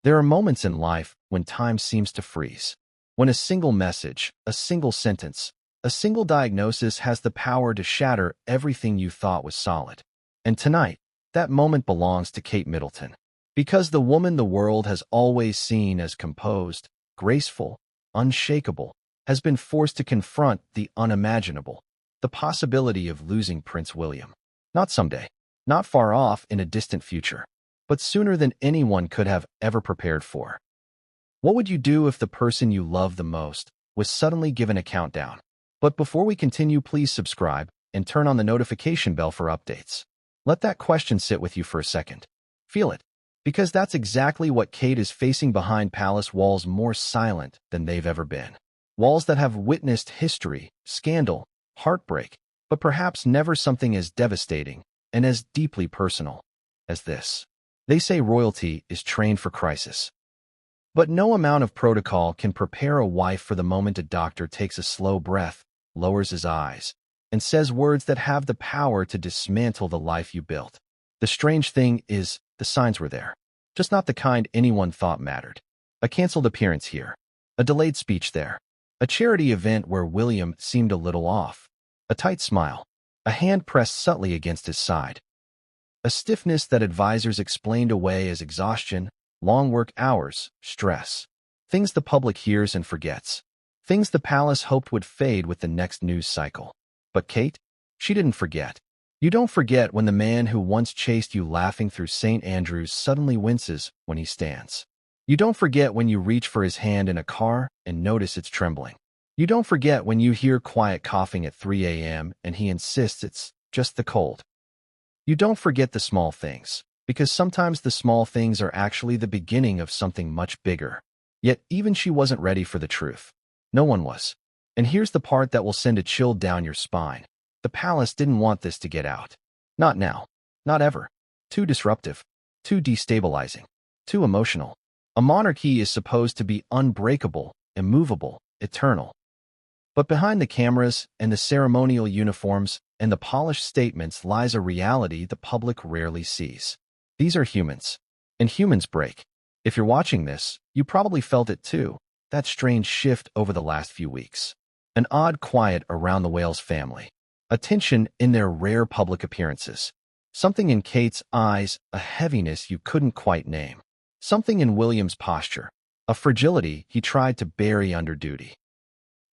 There are moments in life when time seems to freeze. When a single message, a single sentence, a single diagnosis has the power to shatter everything you thought was solid. And tonight, that moment belongs to Kate Middleton. Because the woman the world has always seen as composed, graceful, unshakable, has been forced to confront the unimaginable, the possibility of losing Prince William. Not someday, not far off in a distant future, but sooner than anyone could have ever prepared for. What would you do if the person you love the most was suddenly given a countdown? But before we continue, please subscribe and turn on the notification bell for updates. Let that question sit with you for a second. Feel it, because that's exactly what Kate is facing behind palace walls, more silent than they've ever been. Walls that have witnessed history, scandal, heartbreak, but perhaps never something as devastating and as deeply personal as this. They say royalty is trained for crisis. But no amount of protocol can prepare a wife for the moment a doctor takes a slow breath, lowers his eyes, and says words that have the power to dismantle the life you built. The strange thing is, the signs were there. Just not the kind anyone thought mattered. A canceled appearance here. A delayed speech there. A charity event where William seemed a little off. A tight smile. A hand pressed subtly against his side. A stiffness that advisors explained away as exhaustion, long work hours, stress. Things the public hears and forgets. Things the palace hoped would fade with the next news cycle. But Kate? She didn't forget. You don't forget when the man who once chased you laughing through St. Andrews suddenly winces when he stands. You don't forget when you reach for his hand in a car and notice it's trembling. You don't forget when you hear quiet coughing at 3 a.m. and he insists it's just the cold. You don't forget the small things, because sometimes the small things are actually the beginning of something much bigger. Yet even she wasn't ready for the truth. No one was. And here's the part that will send a chill down your spine. The palace didn't want this to get out. Not now. Not ever. Too disruptive. Too destabilizing. Too emotional. A monarchy is supposed to be unbreakable, immovable, eternal. But behind the cameras and the ceremonial uniforms and the polished statements lies a reality the public rarely sees. These are humans. And humans break. If you're watching this, you probably felt it too. That strange shift over the last few weeks. An odd quiet around the Wales family. A tension in their rare public appearances. Something in Kate's eyes, a heaviness you couldn't quite name. Something in William's posture, a fragility he tried to bury under duty.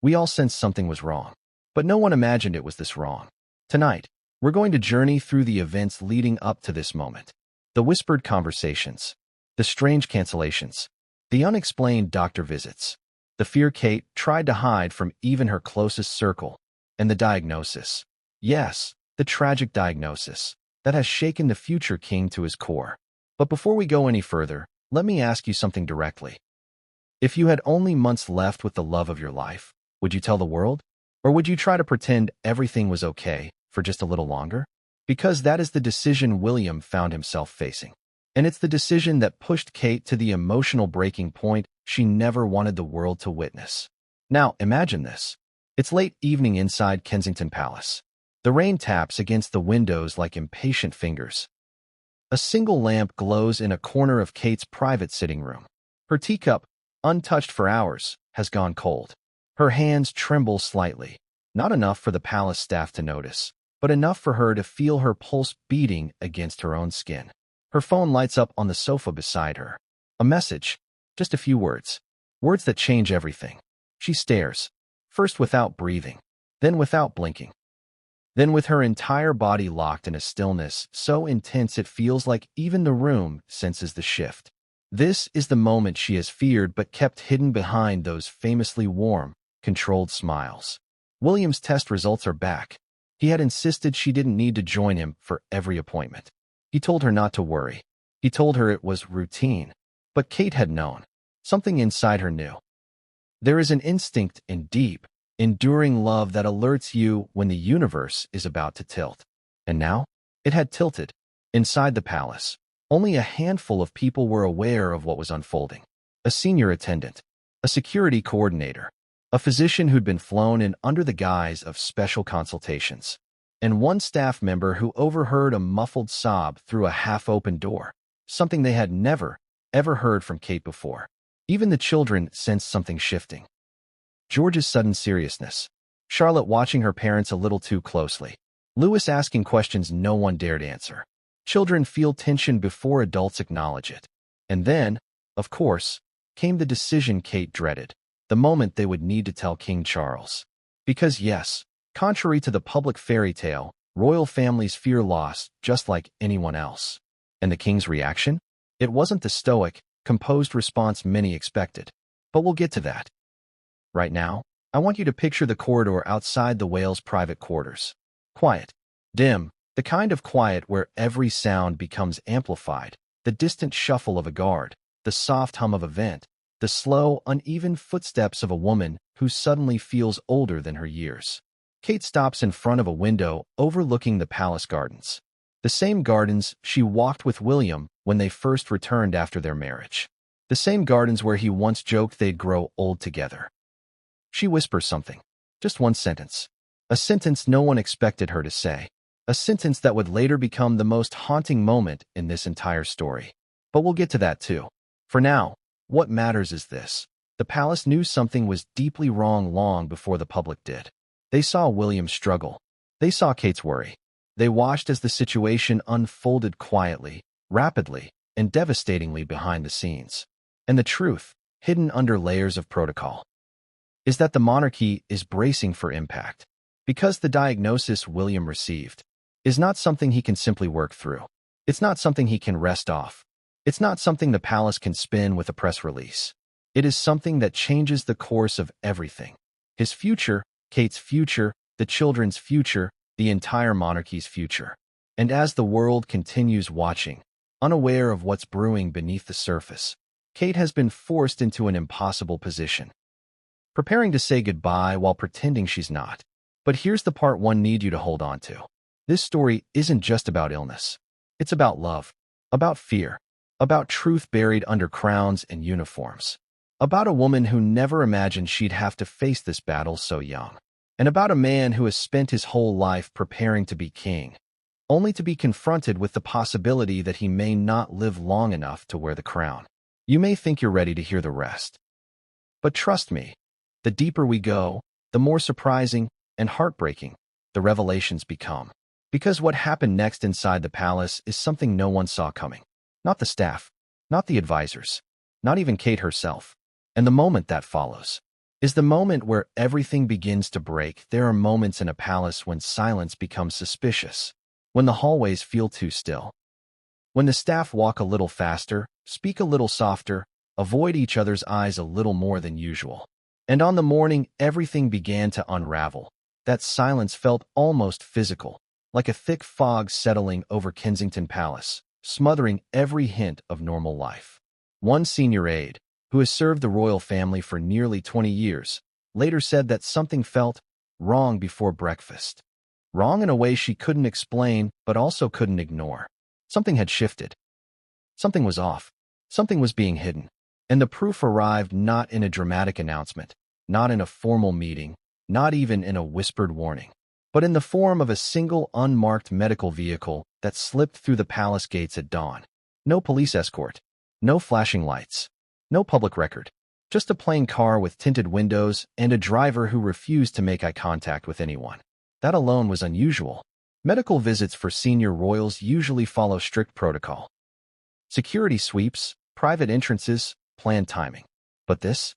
We all sensed something was wrong, but no one imagined it was this wrong. Tonight, we're going to journey through the events leading up to this moment. The whispered conversations, the strange cancellations, the unexplained doctor visits, the fear Kate tried to hide from even her closest circle, and the diagnosis. Yes, the tragic diagnosis that has shaken the future king to his core. But before we go any further, let me ask you something directly. If you had only months left with the love of your life, would you tell the world? Or would you try to pretend everything was okay for just a little longer? Because that is the decision William found himself facing. And it's the decision that pushed Kate to the emotional breaking point she never wanted the world to witness. Now, imagine this. It's late evening inside Kensington Palace. The rain taps against the windows like impatient fingers. A single lamp glows in a corner of Kate's private sitting room. Her teacup, untouched for hours, has gone cold. Her hands tremble slightly, not enough for the palace staff to notice, but enough for her to feel her pulse beating against her own skin. Her phone lights up on the sofa beside her. A message, just a few words. Words that change everything. She stares, first without breathing, then without blinking. Then with her entire body locked in a stillness so intense it feels like even the room senses the shift. This is the moment she has feared but kept hidden behind those famously warm, controlled smiles. William's test results are back. He had insisted she didn't need to join him for every appointment. He told her not to worry. He told her it was routine. But Kate had known. Something inside her knew. There is an instinct in deep, enduring love that alerts you when the universe is about to tilt. And now, it had tilted. Inside the palace, only a handful of people were aware of what was unfolding. A senior attendant, a security coordinator, a physician who'd been flown in under the guise of special consultations, and one staff member who overheard a muffled sob through a half-open door, something they had never, ever heard from Kate before. Even the children sensed something shifting. George's sudden seriousness. Charlotte watching her parents a little too closely. Louis asking questions no one dared answer. Children feel tension before adults acknowledge it. And then, of course, came the decision Kate dreaded, the moment they would need to tell King Charles. Because yes, contrary to the public fairy tale, royal families fear loss just like anyone else. And the king's reaction? It wasn't the stoic, composed response many expected. But we'll get to that. Right now, I want you to picture the corridor outside the whale's private quarters. Quiet. Dim. The kind of quiet where every sound becomes amplified. The distant shuffle of a guard. The soft hum of a vent. The slow, uneven footsteps of a woman who suddenly feels older than her years. Kate stops in front of a window overlooking the palace gardens. The same gardens she walked with William when they first returned after their marriage. The same gardens where he once joked they'd grow old together. She whispers something. Just one sentence. A sentence no one expected her to say. A sentence that would later become the most haunting moment in this entire story. But we'll get to that too. For now, what matters is this. The palace knew something was deeply wrong long before the public did. They saw William struggle. They saw Kate's worry. They watched as the situation unfolded quietly, rapidly, and devastatingly behind the scenes. And the truth, hidden under layers of protocol, is that the monarchy is bracing for impact. Because the diagnosis William received is not something he can simply work through. It's not something he can rest off. It's not something the palace can spin with a press release. It is something that changes the course of everything. His future, Kate's future, the children's future, the entire monarchy's future. And as the world continues watching, unaware of what's brewing beneath the surface, Kate has been forced into an impossible position. Preparing to say goodbye while pretending she's not. But here's the part one need you to hold on to. This story isn't just about illness. It's about love, about fear, about truth buried under crowns and uniforms, about a woman who never imagined she'd have to face this battle so young, and about a man who has spent his whole life preparing to be king, only to be confronted with the possibility that he may not live long enough to wear the crown. You may think you're ready to hear the rest. But trust me, the deeper we go, the more surprising and heartbreaking the revelations become. Because what happened next inside the palace is something no one saw coming. Not the staff, not the advisors, not even Kate herself. And the moment that follows is the moment where everything begins to break. There are moments in a palace when silence becomes suspicious, when the hallways feel too still, when the staff walk a little faster, speak a little softer, avoid each other's eyes a little more than usual. And on the morning everything began to unravel, that silence felt almost physical, like a thick fog settling over Kensington Palace, smothering every hint of normal life. One senior aide, who has served the royal family for nearly 20 years, later said that something felt wrong before breakfast. Wrong in a way she couldn't explain but also couldn't ignore. Something had shifted. Something was off. Something was being hidden. And the proof arrived not in a dramatic announcement, not in a formal meeting, not even in a whispered warning, but in the form of a single unmarked medical vehicle that slipped through the palace gates at dawn. No police escort, no flashing lights, no public record, just a plain car with tinted windows and a driver who refused to make eye contact with anyone. That alone was unusual. Medical visits for senior royals usually follow strict protocol. Security sweeps, private entrances, planned timing. But this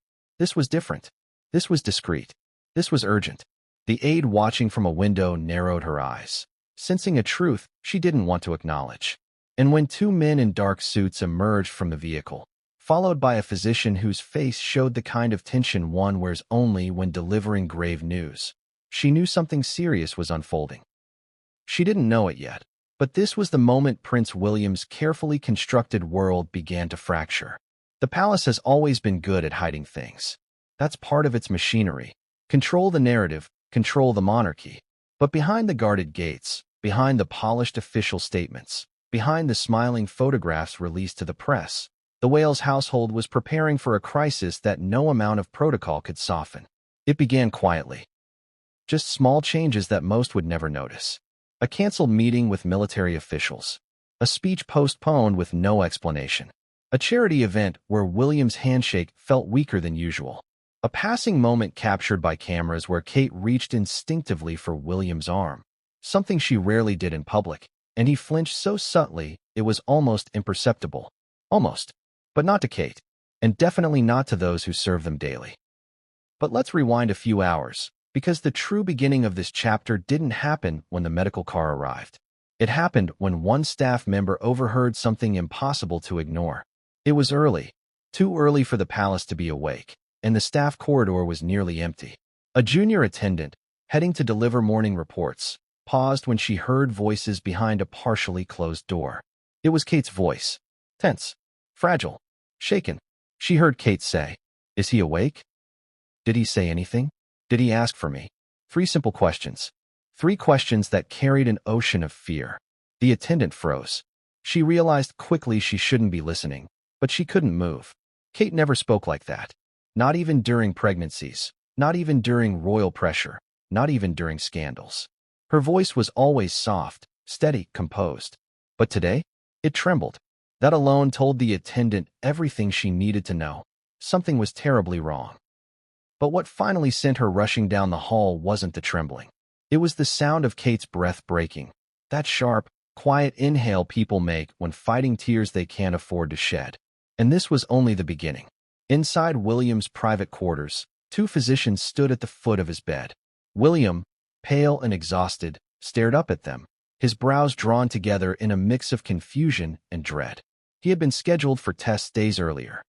was different. This was discreet. This was urgent. The aide watching from a window narrowed her eyes, sensing a truth she didn't want to acknowledge. And when two men in dark suits emerged from the vehicle, followed by a physician whose face showed the kind of tension one wears only when delivering grave news, she knew something serious was unfolding. She didn't know it yet, but this was the moment Prince William's carefully constructed world began to fracture. The palace has always been good at hiding things. That's part of its machinery. Control the narrative, control the monarchy. But behind the guarded gates, behind the polished official statements, behind the smiling photographs released to the press, the Wales household was preparing for a crisis that no amount of protocol could soften. It began quietly. Just small changes that most would never notice. A canceled meeting with military officials. A speech postponed with no explanation. A charity event where William's handshake felt weaker than usual. A passing moment captured by cameras where Kate reached instinctively for William's arm, something she rarely did in public, and he flinched so subtly it was almost imperceptible. Almost. But not to Kate, and definitely not to those who serve them daily. But let's rewind a few hours, because the true beginning of this chapter didn't happen when the medical car arrived. It happened when one staff member overheard something impossible to ignore. It was early, too early for the palace to be awake, and the staff corridor was nearly empty. A junior attendant, heading to deliver morning reports, paused when she heard voices behind a partially closed door. It was Kate's voice. Tense, fragile, shaken. She heard Kate say, "Is he awake? Did he say anything? Did he ask for me?" 3 simple questions. 3 questions that carried an ocean of fear. The attendant froze. She realized quickly she shouldn't be listening, but she couldn't move. Kate never spoke like that. Not even during pregnancies, not even during royal pressure, not even during scandals. Her voice was always soft, steady, composed. But today, it trembled. That alone told the attendant everything she needed to know. Something was terribly wrong. But what finally sent her rushing down the hall wasn't the trembling. It was the sound of Kate's breath breaking. That sharp, quiet inhale people make when fighting tears they can't afford to shed. And this was only the beginning. Inside William's private quarters, 2 physicians stood at the foot of his bed. William, pale and exhausted, stared up at them, his brows drawn together in a mix of confusion and dread. He had been scheduled for tests days earlier.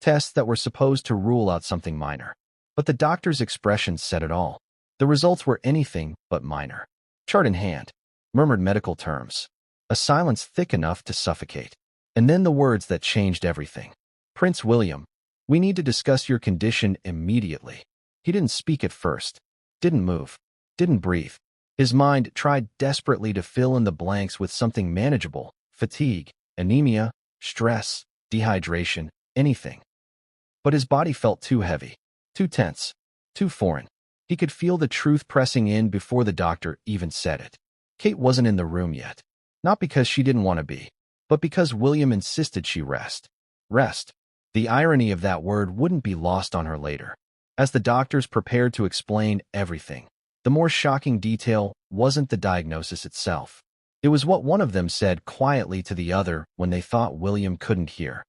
Tests that were supposed to rule out something minor. But the doctor's expression said it all. The results were anything but minor. Chart in hand, murmured medical terms. A silence thick enough to suffocate. And then the words that changed everything. "Prince William, we need to discuss your condition immediately." He didn't speak at first. Didn't move. Didn't breathe. His mind tried desperately to fill in the blanks with something manageable. Fatigue, anemia, stress, dehydration, anything. But his body felt too heavy, too tense, too foreign. He could feel the truth pressing in before the doctor even said it. Kate wasn't in the room yet. Not because she didn't want to be, but because William insisted she rest. Rest. The irony of that word wouldn't be lost on her later. As the doctors prepared to explain everything, the more shocking detail wasn't the diagnosis itself. It was what one of them said quietly to the other when they thought William couldn't hear.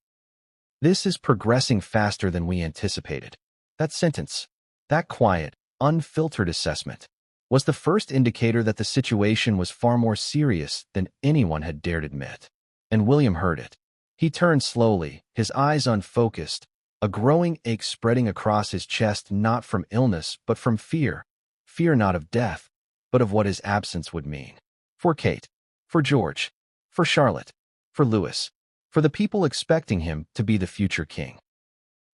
"This is progressing faster than we anticipated." That sentence, that quiet, unfiltered assessment, was the first indicator that the situation was far more serious than anyone had dared admit. And William heard it. He turned slowly, his eyes unfocused, a growing ache spreading across his chest not from illness but from fear. Fear not of death, but of what his absence would mean. For Kate, for George, for Charlotte, for Louis, for the people expecting him to be the future king.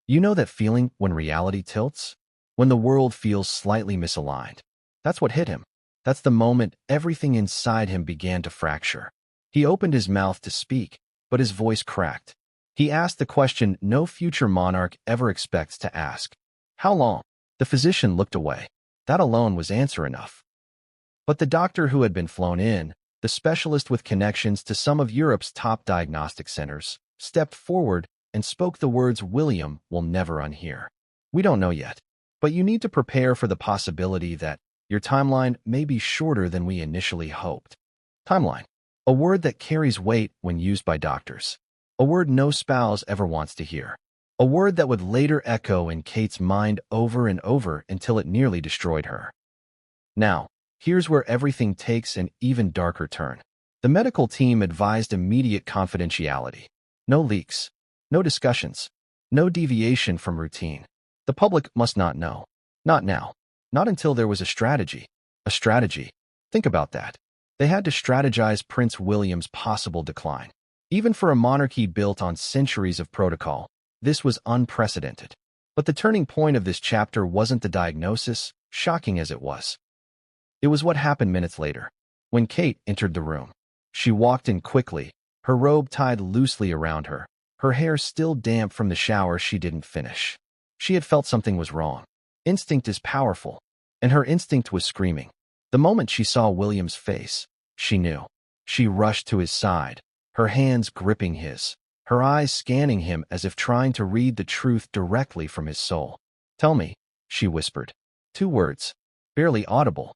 You know that feeling when reality tilts? When the world feels slightly misaligned. That's what hit him. That's the moment everything inside him began to fracture. He opened his mouth to speak, but his voice cracked. He asked the question no future monarch ever expects to ask. "How long?" The physician looked away. That alone was answer enough. But the doctor who had been flown in, the specialist with connections to some of Europe's top diagnostic centers, stepped forward and spoke the words William will never unhear. "We don't know yet, but you need to prepare for the possibility that your timeline may be shorter than we initially hoped." Timeline. A word that carries weight when used by doctors. A word no spouse ever wants to hear. A word that would later echo in Kate's mind over and over until it nearly destroyed her. Now, here's where everything takes an even darker turn. The medical team advised immediate confidentiality. No leaks. No discussions. No deviation from routine. The public must not know. Not now. Not until there was a strategy. A strategy. Think about that. They had to strategize Prince William's possible decline. Even for a monarchy built on centuries of protocol, this was unprecedented. But the turning point of this chapter wasn't the diagnosis, shocking as it was. It was what happened minutes later. When Kate entered the room, she walked in quickly, her robe tied loosely around her, her hair still damp from the shower she didn't finish. She had felt something was wrong. Instinct is powerful, and her instinct was screaming. The moment she saw William's face, she knew. She rushed to his side, her hands gripping his. her eyes scanning him as if trying to read the truth directly from his soul. "Tell me," she whispered. 2 words, barely audible,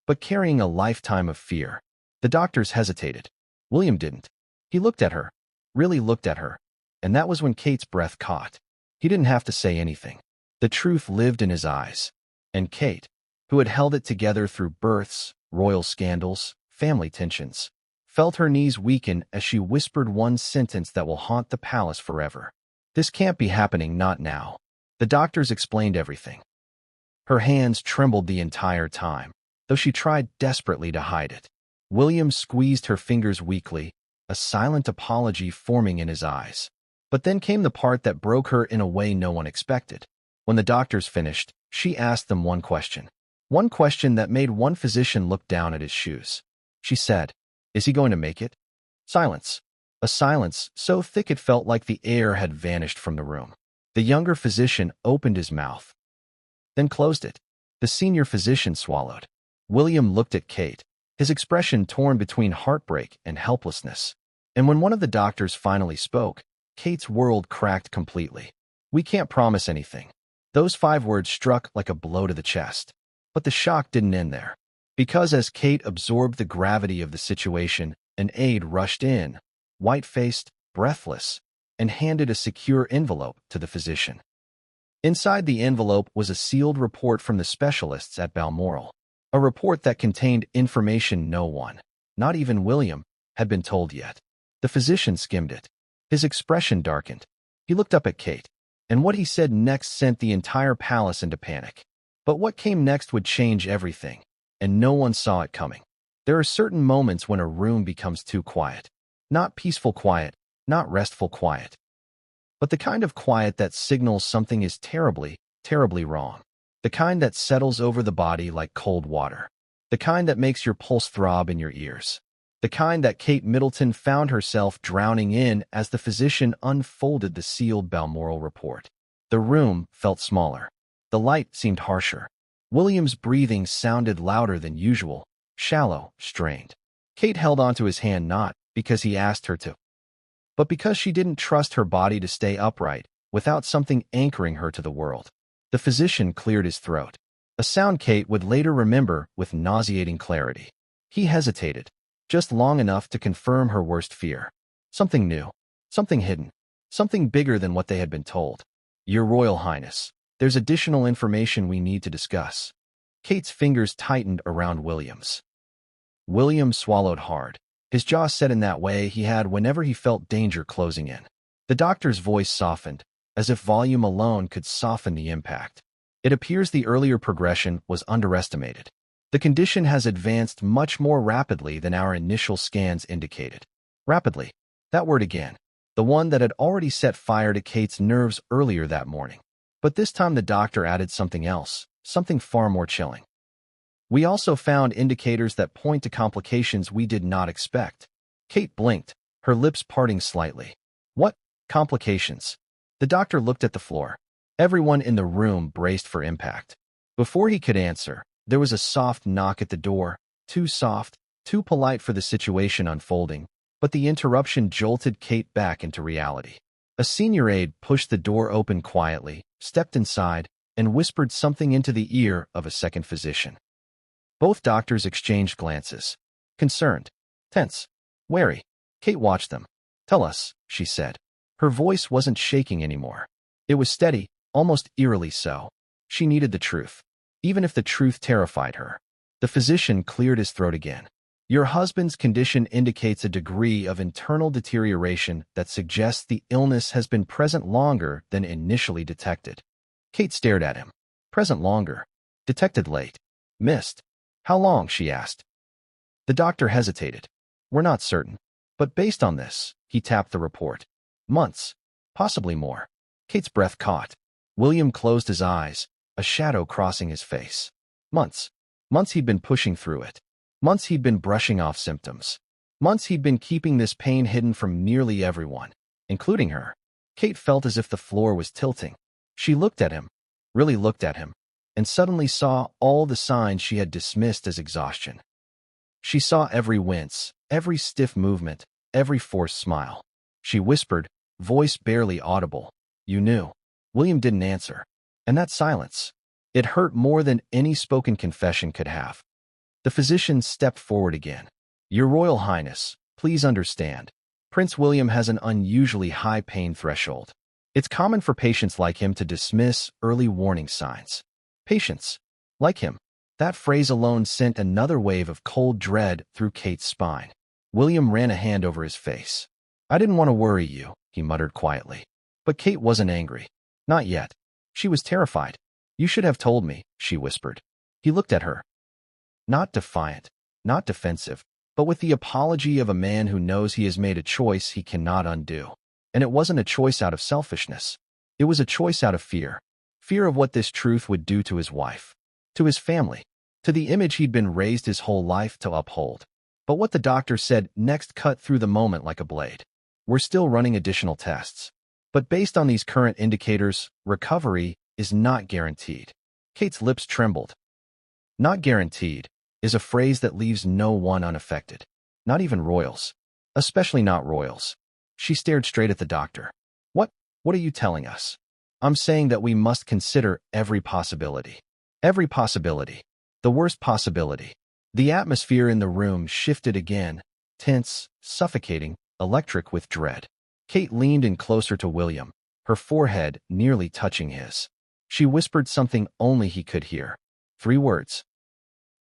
but carrying a lifetime of fear. The doctors hesitated. William didn't. He looked at her, really looked at her, and that was when Kate's breath caught. He didn't have to say anything. The truth lived in his eyes. And Kate, who had held it together through births, royal scandals, family tensions, felt her knees weaken as she whispered one sentence that will haunt the palace forever. "This can't be happening, not now." The doctors explained everything. Her hands trembled the entire time, though she tried desperately to hide it. William squeezed her fingers weakly, a silent apology forming in his eyes. But then came the part that broke her in a way no one expected. When the doctors finished, she asked them one question. One question that made one physician look down at his shoes. She said, "Is he going to make it?" Silence. A silence so thick it felt like the air had vanished from the room. The younger physician opened his mouth, then closed it. The senior physician swallowed. William looked at Kate, his expression torn between heartbreak and helplessness. And when one of the doctors finally spoke, Kate's world cracked completely. "We can't promise anything." Those 5 words struck like a blow to the chest. But the shock didn't end there. Because as Kate absorbed the gravity of the situation, an aide rushed in, white-faced, breathless, and handed a secure envelope to the physician. Inside the envelope was a sealed report from the specialists at Balmoral, a report that contained information no one, not even William, had been told yet. The physician skimmed it. His expression darkened. He looked up at Kate, and what he said next sent the entire palace into panic. But what came next would change everything, and no one saw it coming. There are certain moments when a room becomes too quiet. Not peaceful quiet, not restful quiet, but the kind of quiet that signals something is terribly, terribly wrong. The kind that settles over the body like cold water. The kind that makes your pulse throb in your ears. The kind that Kate Middleton found herself drowning in as the physician unfolded the sealed Balmoral report. The room felt smaller. The light seemed harsher. William's breathing sounded louder than usual, shallow, strained. Kate held onto his hand not because he asked her to, but because she didn't trust her body to stay upright without something anchoring her to the world. The physician cleared his throat, a sound Kate would later remember with nauseating clarity. He hesitated, just long enough to confirm her worst fear. Something new, something hidden, something bigger than what they had been told. "Your Royal Highness, there's additional information we need to discuss." Kate's fingers tightened around William's. William swallowed hard, his jaw set in that way he had whenever he felt danger closing in. The doctor's voice softened, as if volume alone could soften the impact. "It appears the earlier progression was underestimated. The condition has advanced much more rapidly than our initial scans indicated." Rapidly. That word again. The one that had already set fire to Kate's nerves earlier that morning. But this time the doctor added something else, something far more chilling. "We also found indicators that point to complications we did not expect." Kate blinked, her lips parting slightly. "What complications?" The doctor looked at the floor. Everyone in the room braced for impact. Before he could answer, there was a soft knock at the door, too soft, too polite for the situation unfolding, but the interruption jolted Kate back into reality. A senior aide pushed the door open quietly, stepped inside, and whispered something into the ear of a second physician. Both doctors exchanged glances. Concerned, tense, wary. Kate watched them. "Tell us," she said. Her voice wasn't shaking anymore. It was steady, almost eerily so. She needed the truth, even if the truth terrified her. The physician cleared his throat again. "Your husband's condition indicates a degree of internal deterioration that suggests the illness has been present longer than initially detected." Kate stared at him. Present longer. Detected late. Missed. "How long?" she asked. The doctor hesitated. "We're not certain. But based on this," he tapped the report. "Months. Possibly more." Kate's breath caught. William closed his eyes, a shadow crossing his face. Months. Months he'd been pushing through it. Months he'd been brushing off symptoms. Months he'd been keeping this pain hidden from nearly everyone, including her. Kate felt as if the floor was tilting. She looked at him, really looked at him, and suddenly saw all the signs she had dismissed as exhaustion. She saw every wince, every stiff movement, every forced smile. she whispered, voice barely audible. You knew. William didn't answer. And that silence. It hurt more than any spoken confession could have. The physician stepped forward again. Your Royal Highness, please understand. Prince William has an unusually high pain threshold. It's common for patients like him to dismiss early warning signs. Patients like him. That phrase alone sent another wave of cold dread through Kate's spine. William ran a hand over his face. I didn't want to worry you, he muttered quietly. But Kate wasn't angry. Not yet. She was terrified. You should have told me, she whispered. He looked at her. Not defiant, not defensive, but with the apology of a man who knows he has made a choice he cannot undo. And it wasn't a choice out of selfishness. It was a choice out of fear. Fear of what this truth would do to his wife, to his family, to the image he'd been raised his whole life to uphold. But what the doctor said next cut through the moment like a blade. We're still running additional tests. But based on these current indicators, recovery is not guaranteed. Kate's lips trembled. Not guaranteed is a phrase that leaves no one unaffected. Not even royals. Especially not royals. She stared straight at the doctor. What are you telling us? I'm saying that we must consider every possibility. Every possibility. The worst possibility. The atmosphere in the room shifted again, tense, suffocating, electric with dread. Kate leaned in closer to William, her forehead nearly touching his. She whispered something only he could hear. 3 words.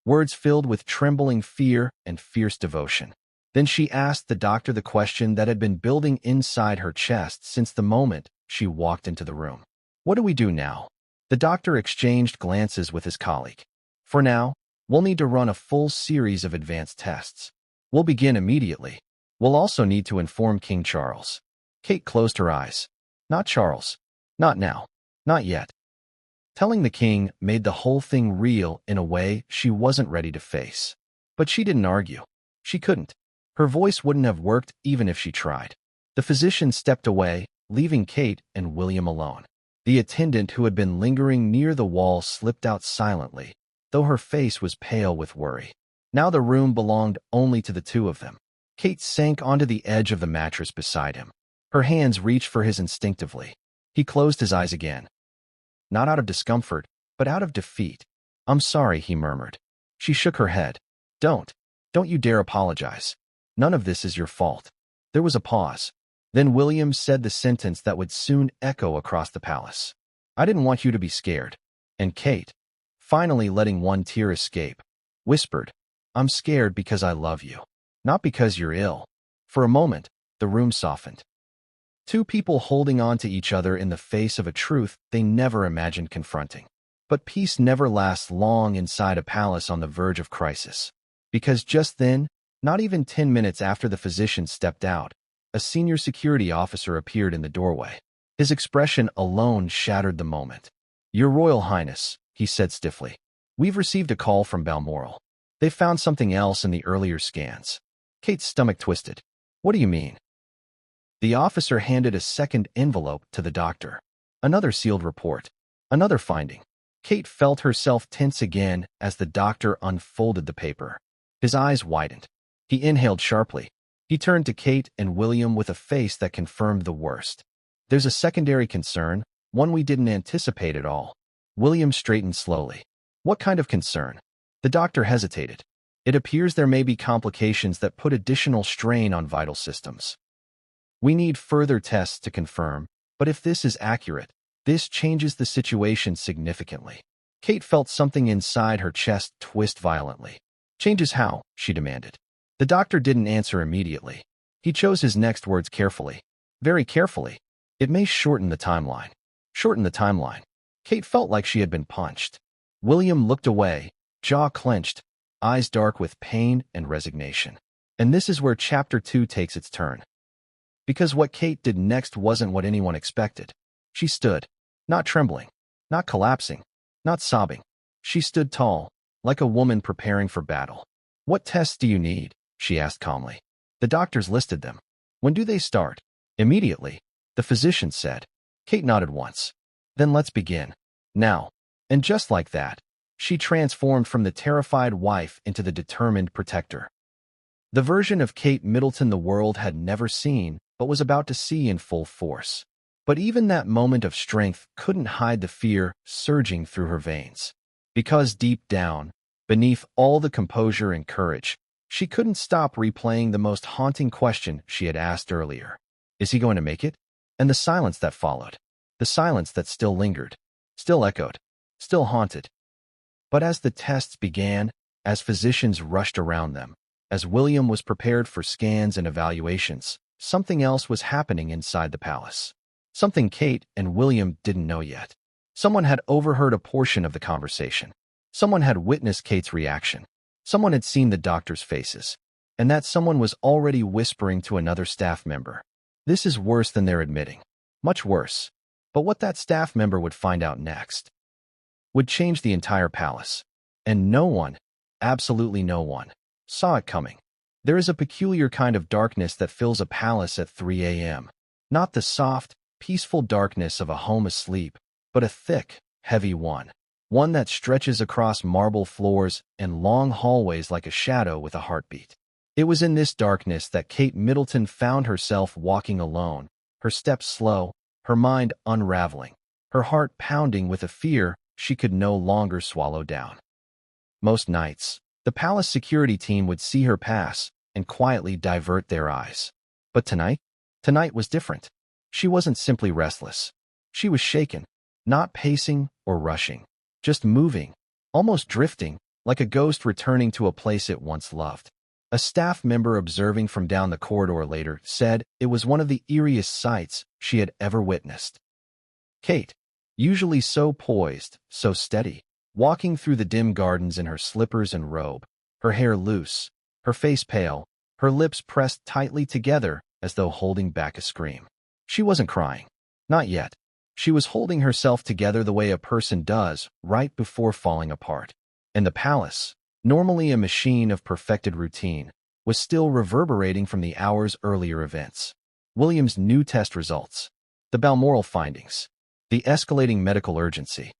Words filled with trembling fear and fierce devotion. Then she asked the doctor the question that had been building inside her chest since the moment she walked into the room. What do we do now? The doctor exchanged glances with his colleague. For now, we'll need to run a full series of advanced tests. We'll begin immediately. We'll also need to inform King Charles. Kate closed her eyes. Not Charles. Not now. Not yet. Telling the king made the whole thing real in a way she wasn't ready to face. But she didn't argue. She couldn't. Her voice wouldn't have worked even if she tried. The physician stepped away, leaving Kate and William alone. The attendant who had been lingering near the wall slipped out silently, though her face was pale with worry. Now the room belonged only to the two of them. Kate sank onto the edge of the mattress beside him. Her hands reached for his instinctively. He closed his eyes again. Not out of discomfort, but out of defeat. I'm sorry, he murmured. She shook her head. Don't you dare apologize. None of this is your fault. There was a pause. Then William said the sentence that would soon echo across the palace. I didn't want you to be scared. And Kate, finally letting one tear escape, whispered, I'm scared because I love you. Not because you're ill. For a moment, the room softened. Two people holding on to each other in the face of a truth they never imagined confronting. But peace never lasts long inside a palace on the verge of crisis. Because just then, not even 10 minutes after the physician stepped out, a senior security officer appeared in the doorway. His expression alone shattered the moment. Your Royal Highness, he said stiffly. We've received a call from Balmoral. They found something else in the earlier scans. Kate's stomach twisted. What do you mean? The officer handed a second envelope to the doctor. Another sealed report. Another finding. Kate felt herself tense again as the doctor unfolded the paper. His eyes widened. He inhaled sharply. He turned to Kate and William with a face that confirmed the worst. There's a secondary concern, one we didn't anticipate at all. William straightened slowly. What kind of concern? The doctor hesitated. It appears there may be complications that put additional strain on vital systems. We need further tests to confirm, but if this is accurate, this changes the situation significantly. Kate felt something inside her chest twist violently. Changes how? She demanded. The doctor didn't answer immediately. He chose his next words carefully. Very carefully. It may shorten the timeline. Shorten the timeline. Kate felt like she had been punched. William looked away, jaw clenched, eyes dark with pain and resignation. And this is where Chapter 2 takes its turn. Because what Kate did next wasn't what anyone expected. She stood, not trembling, not collapsing, not sobbing. She stood tall, like a woman preparing for battle. What tests do you need? She asked calmly. The doctors listed them. When do they start? Immediately, the physician said. Kate nodded once. Then let's begin. Now. And just like that, she transformed from the terrified wife into the determined protector. The version of Kate Middleton the world had never seen, but was about to see in full force. But even that moment of strength couldn't hide the fear surging through her veins. Because deep down, beneath all the composure and courage, she couldn't stop replaying the most haunting question she had asked earlier. Is he going to make it? And the silence that followed. The silence that still lingered, still echoed, still haunted. But as the tests began, as physicians rushed around them, as William was prepared for scans and evaluations, something else was happening inside the palace. Something Kate and William didn't know yet. Someone had overheard a portion of the conversation. Someone had witnessed Kate's reaction. Someone had seen the doctors' faces. And that someone was already whispering to another staff member. This is worse than they're admitting. Much worse. But what that staff member would find out next would change the entire palace. And no one, absolutely no one, saw it coming. There is a peculiar kind of darkness that fills a palace at 3 a.m. Not the soft, peaceful darkness of a home asleep, but a thick, heavy one. One that stretches across marble floors and long hallways like a shadow with a heartbeat. It was in this darkness that Kate Middleton found herself walking alone, her steps slow, her mind unraveling, her heart pounding with a fear she could no longer swallow down. Most nights, the palace security team would see her pass and quietly divert their eyes. But tonight was different. She wasn't simply restless. She was shaken, not pacing or rushing, just moving, almost drifting, like a ghost returning to a place it once loved. A staff member observing from down the corridor later said it was one of the eeriest sights she had ever witnessed. Kate, usually so poised, so steady, walking through the dim gardens in her slippers and robe, her hair loose, her face pale, her lips pressed tightly together as though holding back a scream. She wasn't crying. Not yet. She was holding herself together the way a person does right before falling apart. And the palace, normally a machine of perfected routine, was still reverberating from the hours' earlier events. William's new test results, the Balmoral findings, the escalating medical urgency,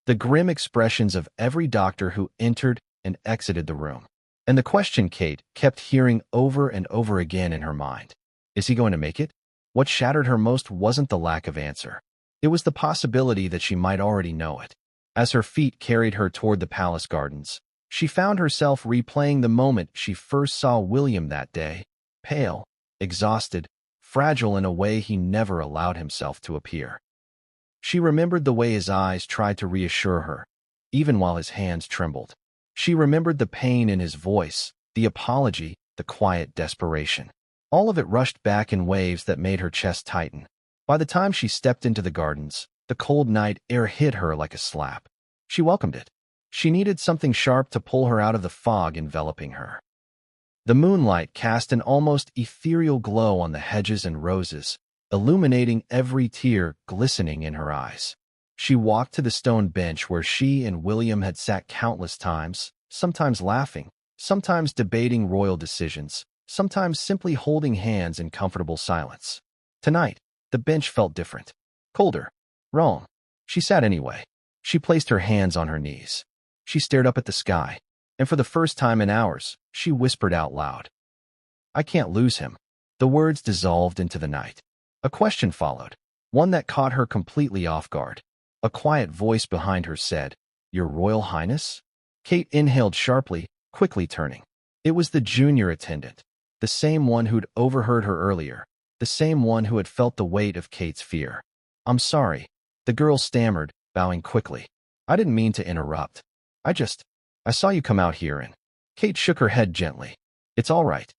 the grim expressions of every doctor who entered and exited the room. And the question Kate kept hearing over and over again in her mind. Is he going to make it? What shattered her most wasn't the lack of answer. It was the possibility that she might already know it. As her feet carried her toward the palace gardens, she found herself replaying the moment she first saw William that day, pale, exhausted, fragile in a way he never allowed himself to appear. She remembered the way his eyes tried to reassure her, even while his hands trembled. She remembered the pain in his voice, the apology, the quiet desperation. All of it rushed back in waves that made her chest tighten. By the time she stepped into the gardens, the cold night air hit her like a slap. She welcomed it. She needed something sharp to pull her out of the fog enveloping her. The moonlight cast an almost ethereal glow on the hedges and roses, illuminating every tear glistening in her eyes. She walked to the stone bench where she and William had sat countless times, sometimes laughing, sometimes debating royal decisions, sometimes simply holding hands in comfortable silence. Tonight, the bench felt different. Colder. Wrong. She sat anyway. She placed her hands on her knees. She stared up at the sky, and for the first time in hours, she whispered out loud. I can't lose him. The words dissolved into the night. A question followed, one that caught her completely off guard. A quiet voice behind her said, Your Royal Highness? Kate inhaled sharply, quickly turning. It was the junior attendant, the same one who'd overheard her earlier, the same one who had felt the weight of Kate's fear. I'm sorry, the girl stammered, bowing quickly. I didn't mean to interrupt. I saw you come out here and... Kate shook her head gently. It's all right.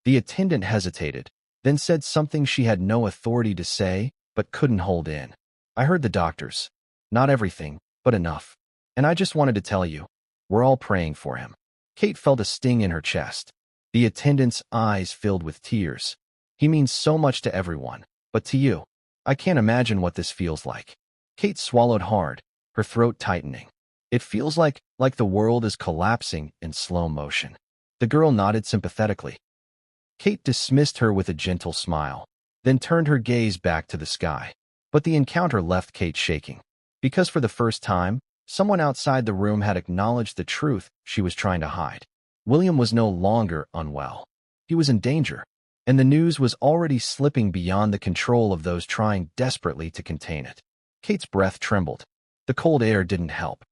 The attendant hesitated, then said something she had no authority to say, but couldn't hold in. I heard the doctors. Not everything, but enough. And I just wanted to tell you, we're all praying for him. Kate felt a sting in her chest. The attendant's eyes filled with tears. He means so much to everyone, but to you, I can't imagine what this feels like. Kate swallowed hard, her throat tightening. It feels like the world is collapsing in slow motion. The girl nodded sympathetically. Kate dismissed her with a gentle smile, then turned her gaze back to the sky. But the encounter left Kate shaking. Because for the first time, someone outside the room had acknowledged the truth she was trying to hide. William was no longer unwell. He was in danger, and the news was already slipping beyond the control of those trying desperately to contain it. Kate's breath trembled. The cold air didn't help.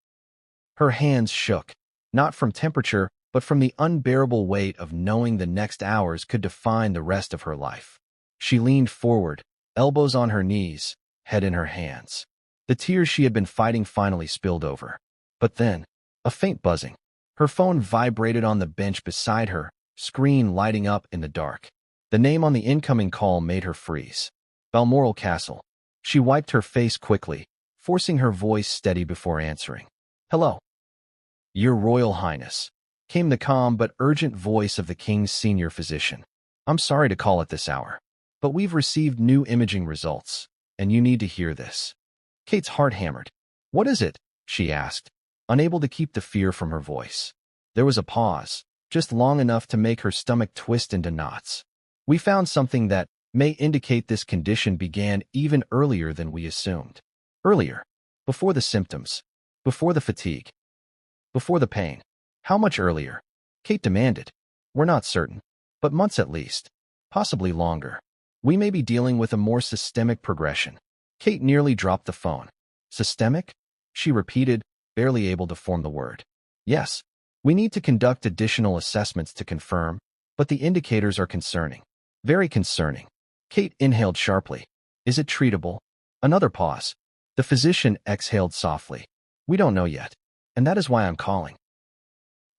Her hands shook, not from temperature, but from the unbearable weight of knowing the next hours could define the rest of her life. She leaned forward, elbows on her knees, head in her hands. The tears she had been fighting finally spilled over. But then, a faint buzzing. Her phone vibrated on the bench beside her, screen lighting up in the dark. The name on the incoming call made her freeze. Balmoral Castle. She wiped her face quickly, forcing her voice steady before answering. "Hello. Your Royal Highness," came the calm but urgent voice of the king's senior physician. "I'm sorry to call at this hour, but we've received new imaging results, and you need to hear this." Kate's heart hammered. "What is it?" she asked, unable to keep the fear from her voice. There was a pause, just long enough to make her stomach twist into knots. "We found something that may indicate this condition began even earlier than we assumed. Earlier, before the symptoms, before the fatigue, before the pain." "How much earlier?" Kate demanded. "We're not certain, but months at least, possibly longer. We may be dealing with a more systemic progression." Kate nearly dropped the phone. "Systemic?" she repeated, barely able to form the word. "Yes, we need to conduct additional assessments to confirm, but the indicators are concerning. Very concerning." Kate inhaled sharply. "Is it treatable?" Another pause. The physician exhaled softly. "We don't know yet, and that is why I'm calling."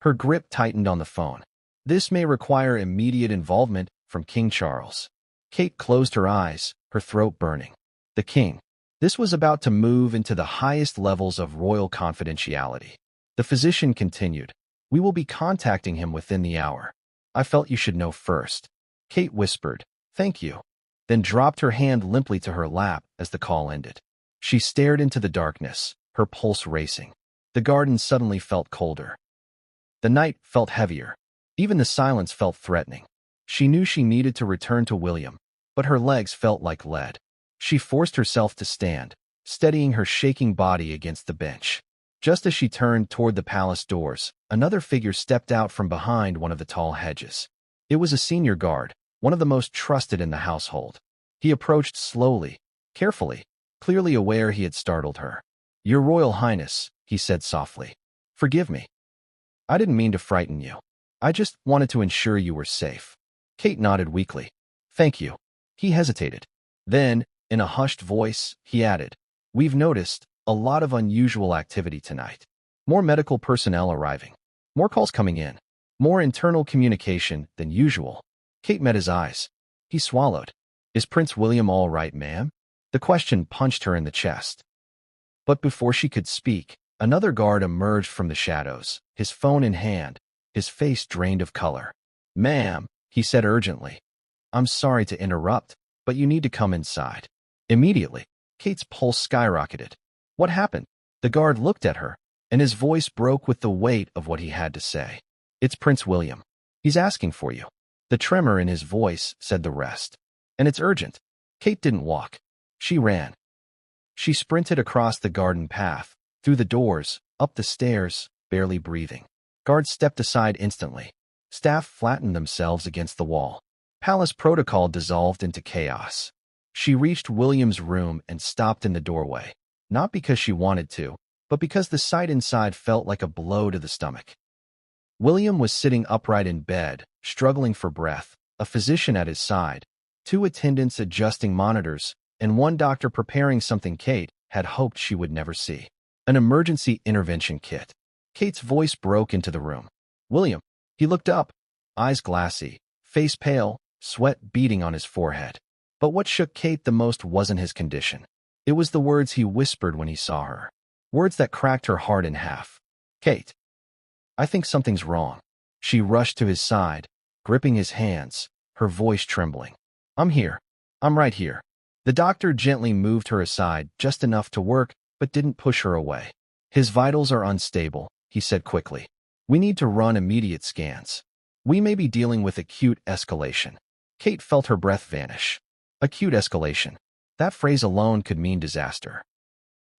Her grip tightened on the phone. "This may require immediate involvement from King Charles." Kate closed her eyes, her throat burning. The king. This was about to move into the highest levels of royal confidentiality. The physician continued. "We will be contacting him within the hour. I felt you should know first." Kate whispered, "Thank you," then dropped her hand limply to her lap as the call ended. She stared into the darkness, her pulse racing. The garden suddenly felt colder. The night felt heavier. Even the silence felt threatening. She knew she needed to return to William, but her legs felt like lead. She forced herself to stand, steadying her shaking body against the bench. Just as she turned toward the palace doors, another figure stepped out from behind one of the tall hedges. It was a senior guard, one of the most trusted in the household. He approached slowly, carefully, clearly aware he had startled her. "Your Royal Highness," he said softly. "Forgive me. I didn't mean to frighten you. I just wanted to ensure you were safe." Kate nodded weakly. "Thank you." He hesitated. Then, in a hushed voice, he added, "We've noticed a lot of unusual activity tonight. More medical personnel arriving. More calls coming in. More internal communication than usual." Kate met his eyes. He swallowed. "Is Prince William all right, ma'am?" The question punched her in the chest. But before she could speak, another guard emerged from the shadows, his phone in hand, his face drained of color. "Ma'am," he said urgently, "I'm sorry to interrupt, but you need to come inside." Immediately, Kate's pulse skyrocketed. "What happened?" The guard looked at her, and his voice broke with the weight of what he had to say. "It's Prince William. He's asking for you." The tremor in his voice said the rest. "And it's urgent." Kate didn't walk. She ran. She sprinted across the garden path, through the doors, up the stairs, barely breathing. Guards stepped aside instantly. Staff flattened themselves against the wall. Palace protocol dissolved into chaos. She reached William's room and stopped in the doorway, not because she wanted to, but because the sight inside felt like a blow to the stomach. William was sitting upright in bed, struggling for breath, a physician at his side, 2 attendants adjusting monitors, and 1 doctor preparing something Kate had hoped she would never see. An emergency intervention kit. Kate's voice broke into the room. "William." He looked up, eyes glassy, face pale, sweat beading on his forehead. But what shook Kate the most wasn't his condition. It was the words he whispered when he saw her. Words that cracked her heart in half. "Kate, I think something's wrong." She rushed to his side, gripping his hands, her voice trembling. "I'm here. I'm right here." The doctor gently moved her aside, just enough to work, but didn't push her away. "His vitals are unstable," he said quickly. "We need to run immediate scans. We may be dealing with acute escalation." Kate felt her breath vanish. Acute escalation. That phrase alone could mean disaster.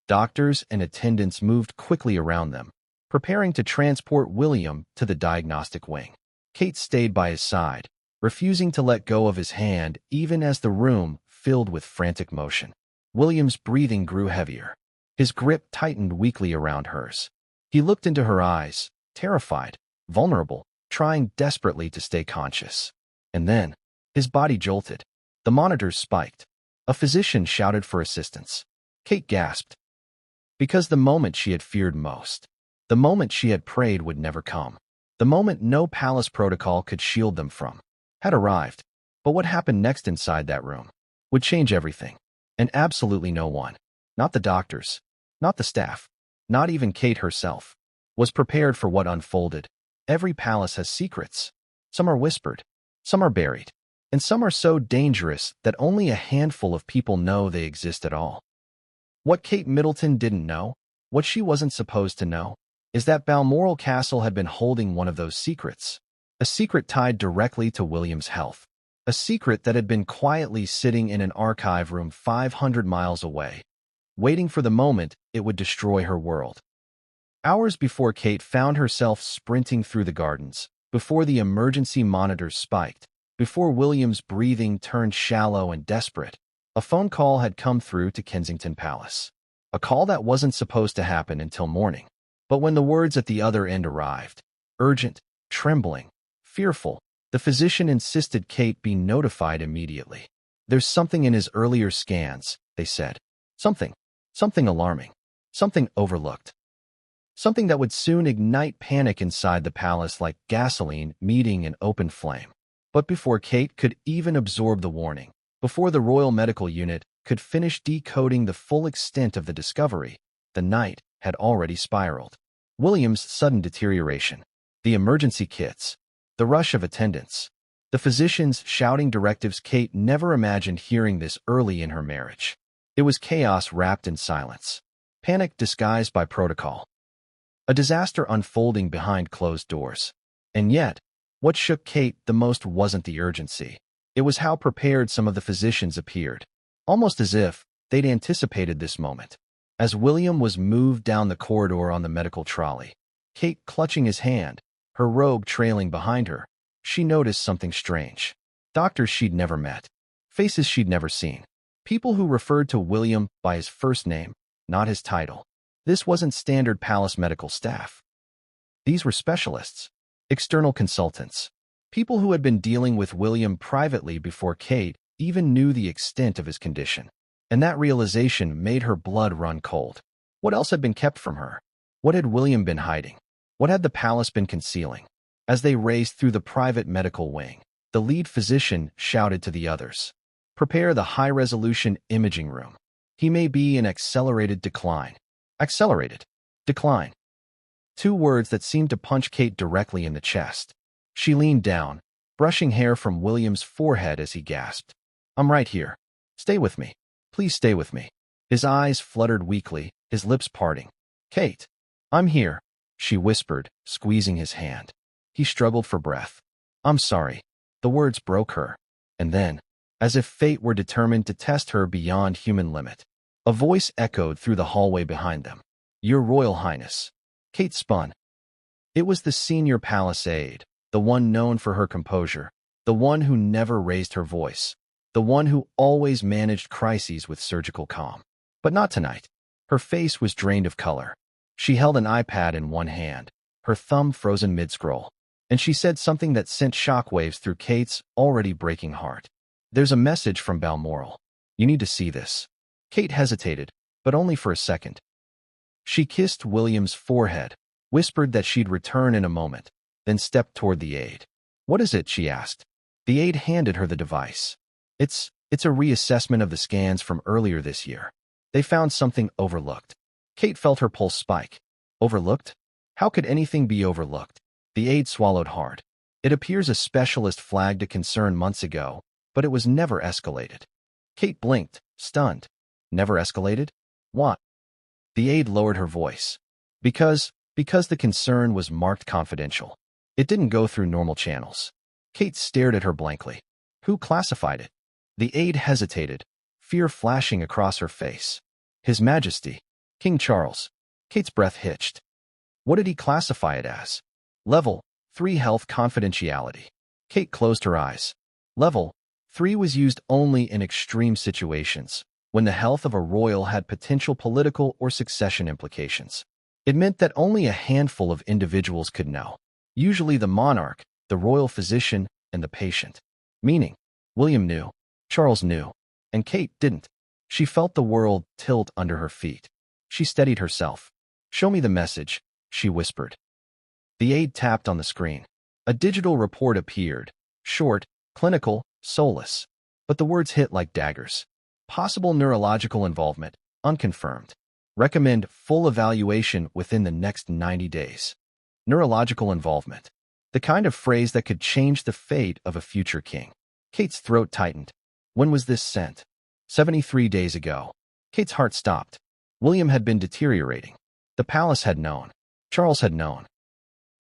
Doctors and attendants moved quickly around them, preparing to transport William to the diagnostic wing. Kate stayed by his side, refusing to let go of his hand even as the room filled with frantic motion. William's breathing grew heavier. His grip tightened weakly around hers. He looked into her eyes, terrified, vulnerable, trying desperately to stay conscious. And then, his body jolted. The monitors spiked. A physician shouted for assistance. Kate gasped. Because the moment she had feared most, the moment she had prayed would never come, the moment no palace protocol could shield them from, had arrived. But what happened next inside that room would change everything. And absolutely no one, not the doctors, not the staff, not even Kate herself, was prepared for what unfolded. Every palace has secrets. Some are whispered, some are buried, and some are so dangerous that only a handful of people know they exist at all. What Kate Middleton didn't know, what she wasn't supposed to know, is that Balmoral Castle had been holding one of those secrets, a secret tied directly to William's health, a secret that had been quietly sitting in an archive room 500 miles away, waiting for the moment it would destroy her world. Hours before Kate found herself sprinting through the gardens, before the emergency monitors spiked, before William's breathing turned shallow and desperate, a phone call had come through to Kensington Palace. A call that wasn't supposed to happen until morning. But when the words at the other end arrived, urgent, trembling, fearful, the physician insisted Kate be notified immediately. There's something in his earlier scans, they said. Something alarming, something overlooked. Something that would soon ignite panic inside the palace like gasoline meeting an open flame. But before Kate could even absorb the warning, before the Royal Medical Unit could finish decoding the full extent of the discovery, the night had already spiraled. William's sudden deterioration, the emergency kits, the rush of attendants, the physicians shouting directives. Kate never imagined hearing this early in her marriage. It was chaos wrapped in silence, panic disguised by protocol, a disaster unfolding behind closed doors. And yet, what shook Kate the most wasn't the urgency. It was how prepared some of the physicians appeared, almost as if they'd anticipated this moment. As William was moved down the corridor on the medical trolley, Kate clutching his hand, her robe trailing behind her, she noticed something strange. Doctors she'd never met, faces she'd never seen, people who referred to William by his first name, not his title. This wasn't standard palace medical staff. These were specialists, external consultants, people who had been dealing with William privately before Kate even knew the extent of his condition. And that realization made her blood run cold. What else had been kept from her? What had William been hiding? What had the palace been concealing? As they raced through the private medical wing, the lead physician shouted to the others, "Prepare the high-resolution imaging room. He may be in accelerated decline." Accelerated decline. Two words that seemed to punch Kate directly in the chest. She leaned down, brushing hair from William's forehead as he gasped, "I'm right here. Stay with me. Please stay with me." His eyes fluttered weakly, his lips parting. "Kate, I'm here," she whispered, squeezing his hand. He struggled for breath. "I'm sorry." The words broke her. And then, as if fate were determined to test her beyond human limit, a voice echoed through the hallway behind them. "Your Royal Highness." Kate spun. It was the senior palace aide, the one known for her composure, the one who never raised her voice, the one who always managed crises with surgical calm. But not tonight. Her face was drained of color. She held an iPad in one hand, her thumb frozen mid-scroll, and she said something that sent shockwaves through Kate's already breaking heart. "There's a message from Balmoral. You need to see this." Kate hesitated, but only for a second. She kissed William's forehead, whispered that she'd return in a moment, then stepped toward the aide. "What is it?" she asked. The aide handed her the device. It's a reassessment of the scans from earlier this year. They found something overlooked." Kate felt her pulse spike. Overlooked? How could anything be overlooked? The aide swallowed hard. "It appears a specialist flagged a concern months ago, but it was never escalated." Kate blinked, stunned. "Never escalated? What?" The aide lowered her voice. Because the concern was marked confidential. It didn't go through normal channels." Kate stared at her blankly. "Who classified it?" The aide hesitated, fear flashing across her face. "His Majesty, King Charles." Kate's breath hitched. What did he classify it as? Level 3 health confidentiality. Kate closed her eyes. Level 3 was used only in extreme situations, when the health of a royal had potential political or succession implications. It meant that only a handful of individuals could know, usually the monarch, the royal physician, and the patient. Meaning, William knew, Charles knew, and Kate didn't. She felt the world tilt under her feet. She steadied herself. "Show me the message," she whispered. The aide tapped on the screen. A digital report appeared, short, clinical, soulless. But the words hit like daggers. Possible neurological involvement, unconfirmed. Recommend full evaluation within the next 90 days. Neurological involvement. The kind of phrase that could change the fate of a future king. Kate's throat tightened. When was this sent? 73 days ago. Kate's heart stopped. William had been deteriorating. The palace had known. Charles had known.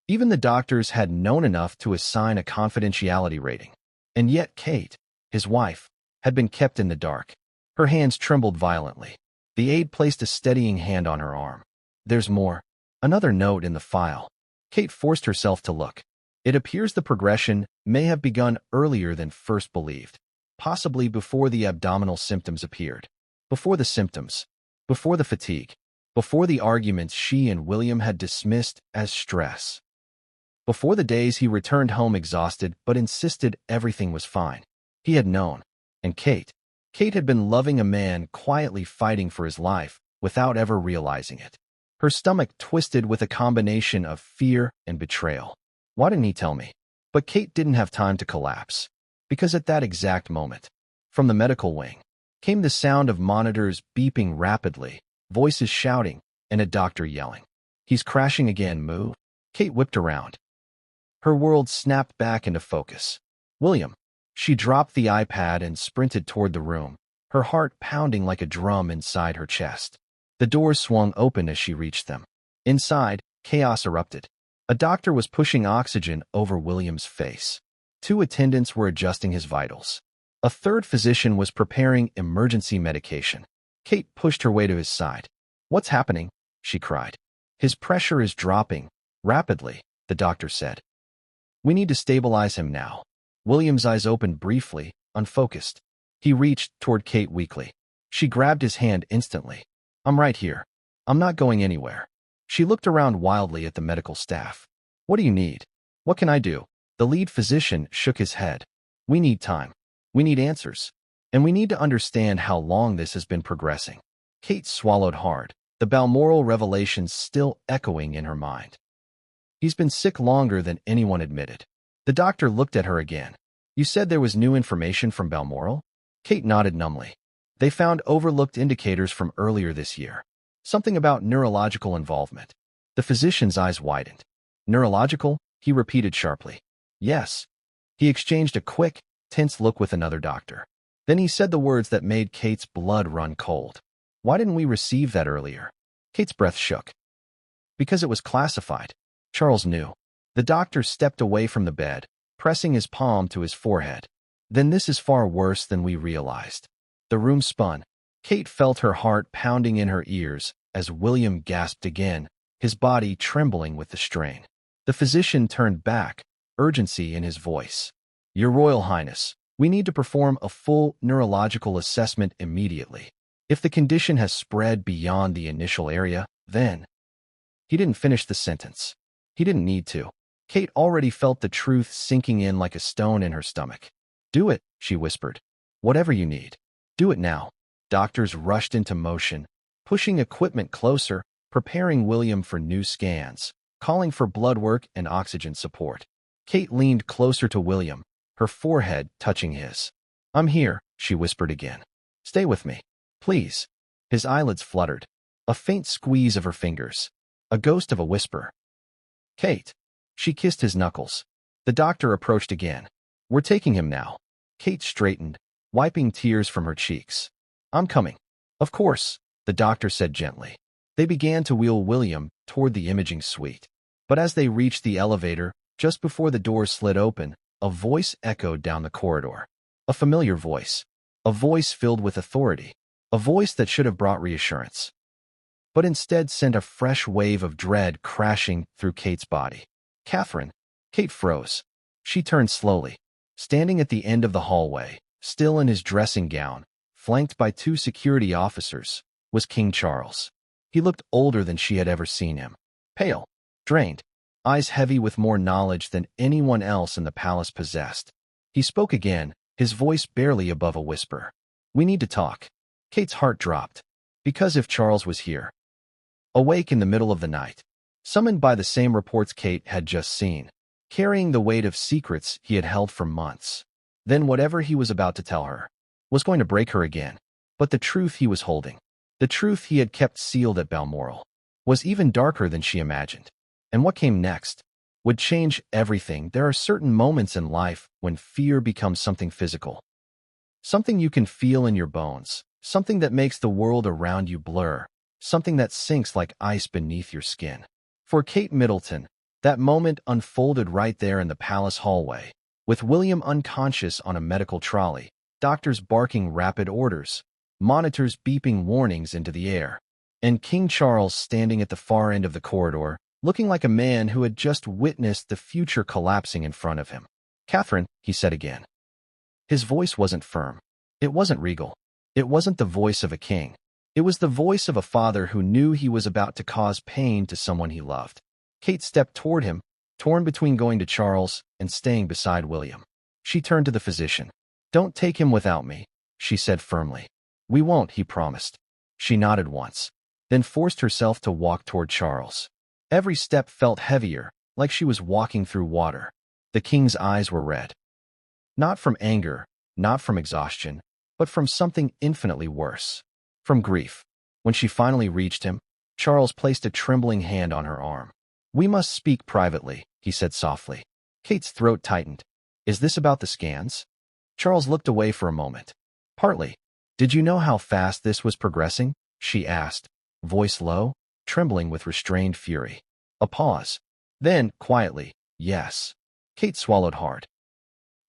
Even the doctors had known enough to assign a confidentiality rating. And yet Kate, his wife, had been kept in the dark. Her hands trembled violently. The aide placed a steadying hand on her arm. "There's more." Another note in the file. Kate forced herself to look. It appears the progression may have begun earlier than first believed, possibly before the abdominal symptoms appeared. Before the symptoms. Before the fatigue. Before the arguments she and William had dismissed as stress. Before the days he returned home exhausted but insisted everything was fine. He had known. And Kate had been loving a man quietly fighting for his life without ever realizing it. Her stomach twisted with a combination of fear and betrayal. Why didn't he tell me? But Kate didn't have time to collapse. Because at that exact moment, from the medical wing, came the sound of monitors beeping rapidly, voices shouting, and a doctor yelling. "He's crashing again, move." Kate whipped around. Her world snapped back into focus. "William." She dropped the iPad and sprinted toward the room, her heart pounding like a drum inside her chest. The doors swung open as she reached them. Inside, chaos erupted. A doctor was pushing oxygen over William's face. 2 attendants were adjusting his vitals. A third physician was preparing emergency medication. Kate pushed her way to his side. "What's happening?" she cried. "His pressure is dropping, rapidly," the doctor said. "We need to stabilize him now." William's eyes opened briefly, unfocused. He reached toward Kate weakly. She grabbed his hand instantly. "I'm right here. I'm not going anywhere." She looked around wildly at the medical staff. "What do you need? What can I do?" The lead physician shook his head. "We need time. We need answers. And we need to understand how long this has been progressing." Kate swallowed hard, the Balmoral revelations still echoing in her mind. "He's been sick longer than anyone admitted." The doctor looked at her again. "You said there was new information from Balmoral?" Kate nodded numbly. "They found overlooked indicators from earlier this year. Something about neurological involvement." The physician's eyes widened. "Neurological?" he repeated sharply. "Yes." He exchanged a quick, tense look with another doctor. Then he said the words that made Kate's blood run cold. "Why didn't we receive that earlier?" Kate's breath shook. "Because it was classified." Charles knew. The doctor stepped away from the bed, pressing his palm to his forehead. "Then this is far worse than we realized." The room spun. Kate felt her heart pounding in her ears as William gasped again, his body trembling with the strain. The physician turned back, urgency in his voice. "Your Royal Highness, we need to perform a full neurological assessment immediately. If the condition has spread beyond the initial area, then—" He didn't finish the sentence. He didn't need to. Kate already felt the truth sinking in like a stone in her stomach. "Do it," she whispered. "Whatever you need. Do it now." Doctors rushed into motion, pushing equipment closer, preparing William for new scans, calling for blood work and oxygen support. Kate leaned closer to William, her forehead touching his. "I'm here," she whispered again. "Stay with me, please." His eyelids fluttered. A faint squeeze of her fingers. A ghost of a whisper. "Kate." She kissed his knuckles. The doctor approached again. "We're taking him now." Kate straightened, wiping tears from her cheeks. "I'm coming." "Of course," the doctor said gently. They began to wheel William toward the imaging suite. But as they reached the elevator, just before the doors slid open, a voice echoed down the corridor. A familiar voice. A voice filled with authority. A voice that should have brought reassurance. but instead sent a fresh wave of dread crashing through Kate's body. Catherine. Kate froze. She turned slowly. Standing at the end of the hallway, still in his dressing gown, flanked by 2 security officers, was King Charles. He looked older than she had ever seen him. Pale, drained, eyes heavy with more knowledge than anyone else in the palace possessed. He spoke again, his voice barely above a whisper. "We need to talk." Kate's heart dropped. Because if Charles was here, awake in the middle of the night, summoned by the same reports Kate had just seen, carrying the weight of secrets he had held for months, then whatever he was about to tell her was going to break her again. But the truth he was holding, the truth he had kept sealed at Balmoral, was even darker than she imagined. And what came next would change everything. There are certain moments in life when fear becomes something physical, something you can feel in your bones, something that makes the world around you blur, something that sinks like ice beneath your skin. For Kate Middleton, that moment unfolded right there in the palace hallway, with William unconscious on a medical trolley, doctors barking rapid orders, monitors beeping warnings into the air, and King Charles standing at the far end of the corridor, looking like a man who had just witnessed the future collapsing in front of him. "Catherine," he said again. His voice wasn't firm. It wasn't regal. It wasn't the voice of a king. It was the voice of a father who knew he was about to cause pain to someone he loved. Kate stepped toward him, torn between going to Charles and staying beside William. She turned to the physician. "Don't take him without me," she said firmly. "We won't," he promised. She nodded once, then forced herself to walk toward Charles. Every step felt heavier, like she was walking through water. The king's eyes were red. Not from anger, not from exhaustion, but from something infinitely worse. From grief. When she finally reached him, Charles placed a trembling hand on her arm. "We must speak privately," he said softly. Kate's throat tightened. "Is this about the scans?" Charles looked away for a moment. "Partly. Did you know how fast this was progressing?" she asked, voice low, trembling with restrained fury. A pause. Then, quietly, "Yes." Kate swallowed hard.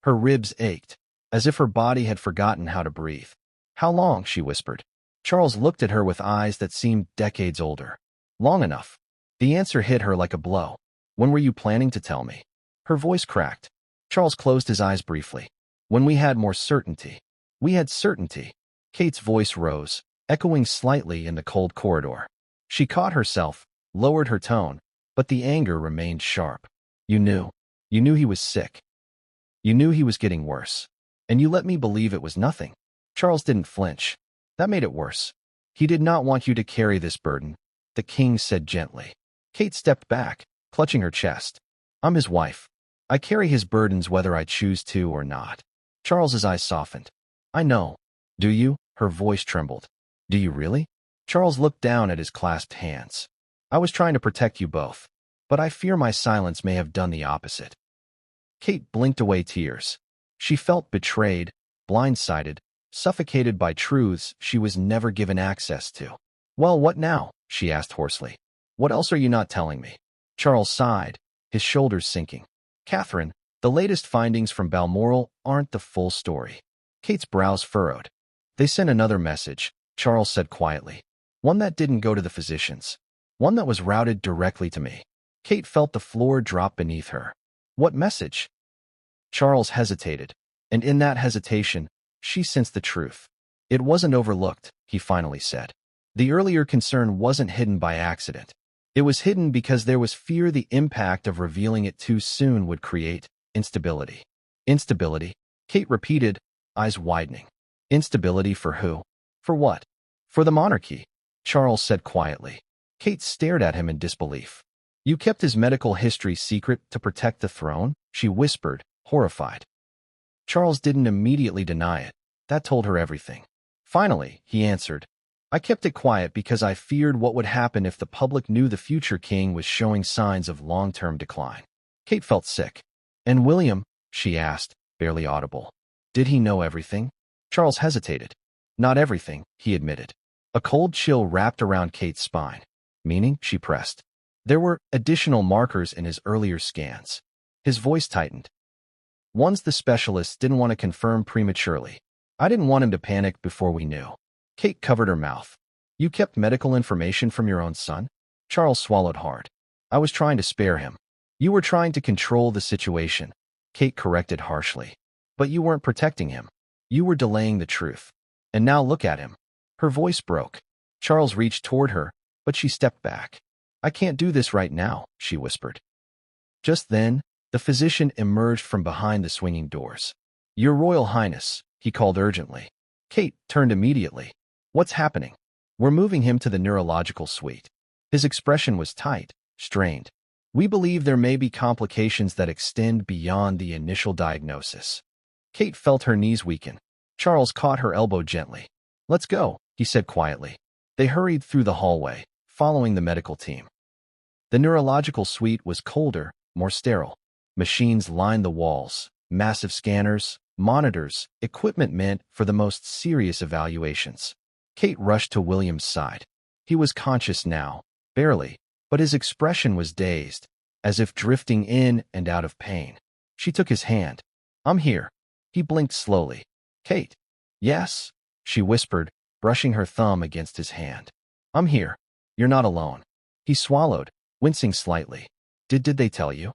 Her ribs ached, as if her body had forgotten how to breathe. "How long?" she whispered. Charles looked at her with eyes that seemed decades older. "Long enough." The answer hit her like a blow. "When were you planning to tell me?" Her voice cracked. Charles closed his eyes briefly. "When we had more certainty." "We had certainty." Kate's voice rose, echoing slightly in the cold corridor. She caught herself, lowered her tone, but the anger remained sharp. "You knew. You knew he was sick. You knew he was getting worse. And you let me believe it was nothing." Charles didn't flinch. "That made it worse. He did not want you to carry this burden," the king said gently. Kate stepped back, clutching her chest. "I'm his wife. I carry his burdens whether I choose to or not." Charles's eyes softened. "I know." "Do you?" Her voice trembled. "Do you really?" Charles looked down at his clasped hands. "I was trying to protect you both, but I fear my silence may have done the opposite." Kate blinked away tears. She felt betrayed, blindsided, suffocated by truths she was never given access to. "Well, what now?" she asked hoarsely. "What else are you not telling me?" Charles sighed, his shoulders sinking. "Catherine, the latest findings from Balmoral aren't the full story." Kate's brows furrowed. "They sent another message," Charles said quietly. "One that didn't go to the physicians. One that was routed directly to me." Kate felt the floor drop beneath her. "What message?" Charles hesitated, and in that hesitation, she sensed the truth. "It wasn't overlooked," he finally said. "The earlier concern wasn't hidden by accident. It was hidden because there was fear the impact of revealing it too soon would create instability." "Instability?" Kate repeated, eyes widening. "Instability for who? For what?" "For the monarchy," Charles said quietly. Kate stared at him in disbelief. "You kept his medical history secret to protect the throne?" she whispered, horrified. Charles didn't immediately deny it. That told her everything. "Finally," he answered, "I kept it quiet because I feared what would happen if the public knew the future king was showing signs of long-term decline." Kate felt sick. "And William?" she asked, barely audible. "Did he know everything?" Charles hesitated. "Not everything," he admitted. A cold chill wrapped around Kate's spine. "Meaning?" she pressed. "There were additional markers in his earlier scans." His voice tightened. "Ones the specialists didn't want to confirm prematurely. I didn't want him to panic before we knew." Kate covered her mouth. You kept medical information from your own son? Charles swallowed hard. I was trying to spare him. You were trying to control the situation, Kate corrected harshly. But you weren't protecting him. You were delaying the truth. And now look at him. Her voice broke. Charles reached toward her, but she stepped back. I can't do this right now, she whispered. Just then, the physician emerged from behind the swinging doors. Your Royal Highness, he called urgently. Kate turned immediately. What's happening? We're moving him to the neurological suite. His expression was tight, strained. We believe there may be complications that extend beyond the initial diagnosis. Kate felt her knees weaken. Charles caught her elbow gently. Let's go, he said quietly. They hurried through the hallway, following the medical team. The neurological suite was colder, more sterile. Machines lined the walls, massive scanners, monitors, equipment meant for the most serious evaluations. Kate rushed to William's side. He was conscious now, barely, but his expression was dazed, as if drifting in and out of pain. She took his hand. I'm here. He blinked slowly. Kate. Yes, she whispered, brushing her thumb against his hand. I'm here. You're not alone. He swallowed, wincing slightly. Did they tell you?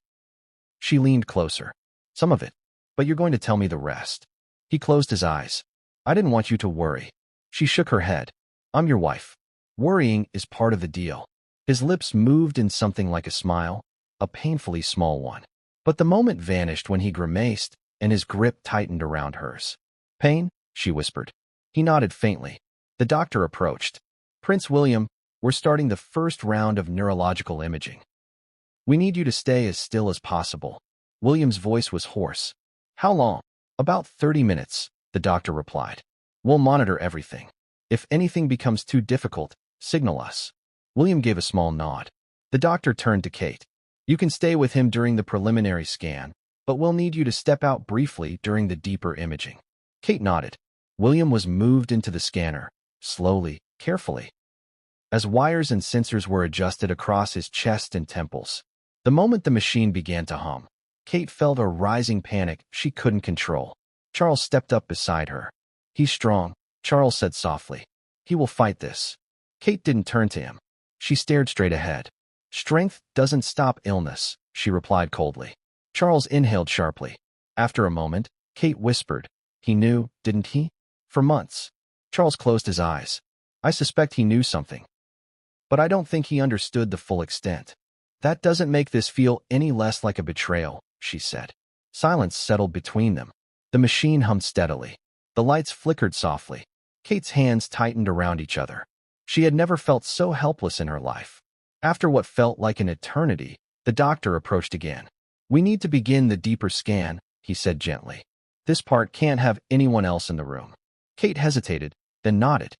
She leaned closer. Some of it, but you're going to tell me the rest. He closed his eyes. I didn't want you to worry. She shook her head. I'm your wife. Worrying is part of the deal. His lips moved in something like a smile, a painfully small one. But the moment vanished when he grimaced, and his grip tightened around hers. Pain? She whispered. He nodded faintly. The doctor approached. Prince William, we're starting the first round of neurological imaging. We need you to stay as still as possible. William's voice was hoarse. How long? About 30 minutes, the doctor replied. We'll monitor everything. If anything becomes too difficult, signal us. William gave a small nod. The doctor turned to Kate. You can stay with him during the preliminary scan, but we'll need you to step out briefly during the deeper imaging. Kate nodded. William was moved into the scanner, slowly, carefully. As wires and sensors were adjusted across his chest and temples, the moment the machine began to hum, Kate felt a rising panic she couldn't control. Charles stepped up beside her. He's strong, Charles said softly. He will fight this. Kate didn't turn to him. She stared straight ahead. Strength doesn't stop illness, she replied coldly. Charles inhaled sharply. After a moment, Kate whispered. He knew, didn't he? For months. Charles closed his eyes. I suspect he knew something. But I don't think he understood the full extent. That doesn't make this feel any less like a betrayal, she said. Silence settled between them. The machine hummed steadily. The lights flickered softly. Kate's hands tightened around each other. She had never felt so helpless in her life. After what felt like an eternity, the doctor approached again. We need to begin the deeper scan, he said gently. This part can't have anyone else in the room. Kate hesitated, then nodded.